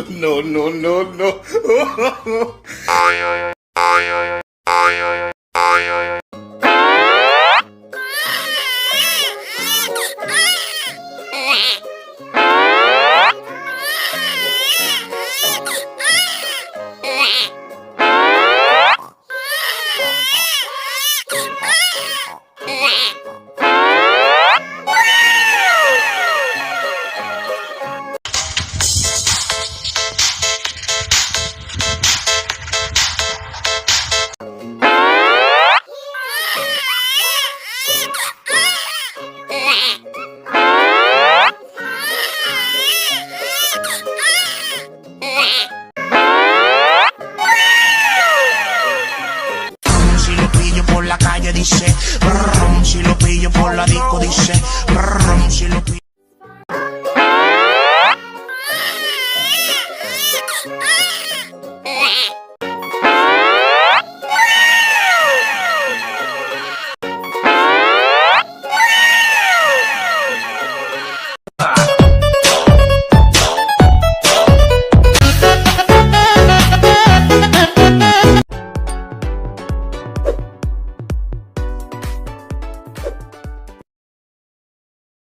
No, no, no, no. Si lo pillo por la calle dice, brum, si lo pillo por la disco dice, brum, si lo pillo